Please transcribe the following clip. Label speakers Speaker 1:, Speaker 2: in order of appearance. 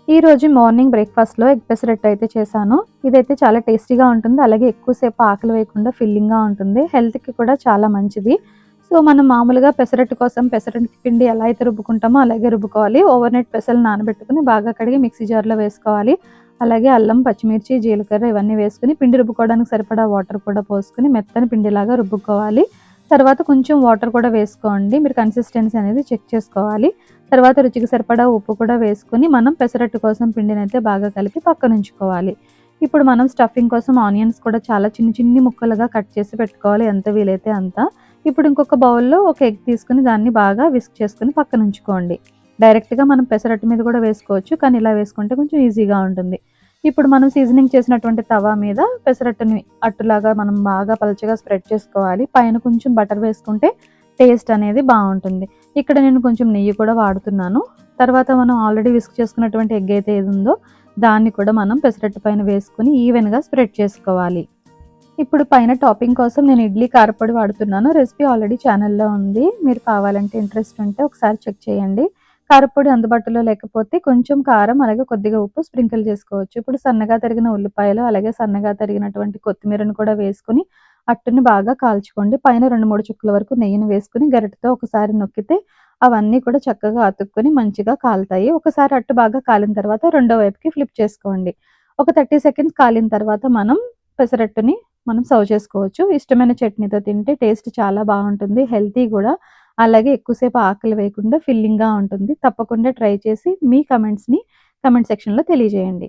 Speaker 1: ఈరోజు మార్నింగ్ బ్రేక్‌ఫాస్ట్‌లో ఎగ్ పెసరట్టు అయితే చేశాను. ఇదైతే చాలా టేస్టీగా ఉంటుంది. అలాగే ఎక్కువ సేపు ఆకలి వేయకుండా ఫిల్లింగ్‌గా ఉంటుంది. హెల్త్‌కి కూడా చాలా మంచిది. సో, మనం మామూలుగా పెసరట్టు కోసం పెసరట్టు పిండి ఎలా అయితే రుబ్బుకుంటామో అలాగే రుబ్బుకోవాలి. ఓవర్‌నైట్ పెసలు నానబెట్టుకొని బాగా కడిగి మిక్సీ జార్‌లో వేసుకోవాలి. అలాగే అల్లం, పచ్చిమిర్చి, జీలకర్ర ఇవన్నీ వేసుకొని పిండి రుబ్బుకోవడానికి సరిపడా వాటర్ కూడా పోసుకొని మెత్తని పిండిలాగా రుబ్బుకోవాలి. తర్వాత కొంచెం వాటర్ కూడా వేసుకోండి. మీరు కన్సిస్టెన్సీ అనేది చెక్ చేసుకోవాలి. తర్వాత రుచికి సరిపడా ఉప్పు కూడా వేసుకొని మనం పెసరట్టు కోసం పిండినైతే బాగా కలిపి పక్కనుంచుకోవాలి. ఇప్పుడు మనం స్టఫింగ్ కోసం ఆనియన్స్ కూడా చాలా చిన్ని ముక్కలుగా కట్ చేసి పెట్టుకోవాలి ఎంత వీలైతే అంత. ఇప్పుడు ఇంకొక బౌల్‌లో ఒక ఎగ్ తీసుకొని దాన్ని బాగా విస్క్ చేసుకొని పక్కనుంచుకోండి. డైరెక్ట్‌గా మనం పెసరట్టు మీద కూడా వేసుకోవచ్చు. కానీ ఇలా వేసుకుంటే కొంచెం ఈజీగా ఉంటుంది. ఇప్పుడు మనం సీజనింగ్ చేసినటువంటి తవా మీద పెసరట్టుని అట్టులాగా మనం బాగా పలచగా స్ప్రెడ్ చేసుకోవాలి. పైన కొంచెం బటర్ వేసుకుంటే టేస్ట్ అనేది బావుంటుంది. ఇక్కడ నేను కొంచెం నెయ్యి కూడా వాడుతున్నాను. తర్వాత మనం ఆల్రెడీ విస్క్ చేసుకున్నటువంటి ఎగ్ అయితే ఏదుందో దాన్ని కూడా మనం పెసరట్టు పైన వేసుకొని ఈవెన్‌గా స్ప్రెడ్ చేసుకోవాలి. ఇప్పుడు పైన టాపింగ్ కోసం నేను ఇడ్లీ కారపొడి వాడుతున్నాను. రెసిపీ ఆల్రెడీ ఛానల్‌లో ఉంది. మీరు కావాలంటే ఇంట్రెస్ట్ ఉంటే ఒకసారి చెక్ చేయండి. కారపొడి అందుబాటులో లేకపోతే కొంచెం కారం, అలాగే కొద్దిగా ఉప్పు స్ప్రింకిల్ చేసుకోవచ్చు. ఇప్పుడు సన్నగా తరిగిన ఉల్లిపాయలు, అలాగే సన్నగా తరిగినటువంటి కొత్తిమీరను కూడా వేసుకొని అట్టుని బాగా కాల్చుకోండి. పైన 2, 3 చుక్కల వరకు నెయ్యిని వేసుకొని గరిటెతో ఒకసారి నొక్కితే అవన్నీ కూడా చక్కగా అతుక్కొని మంచిగా కాలుతాయి. ఒకసారి అట్టు బాగా కాలిన తర్వాత రెండో వైపుకి ఫ్లిప్ చేసుకోండి. ఒక 30 సెకండ్స్ కాలిన తర్వాత మనం పెసరట్టుని సర్వ్ చేసుకోవచ్చు. ఇష్టమైన చట్నీతో తింటే టేస్ట్ చాలా బావుంటుంది. హెల్తీ గూడా. అలాగే ఎక్కువసేపు ఆకలి వేయకుండా ఫిల్లింగ్‌గా ఉంటుంది. తప్పకుండా ట్రై చేసి మీ కమెంట్స్‌ని కమెంట్ సెక్షన్‌లో తెలియజేయండి.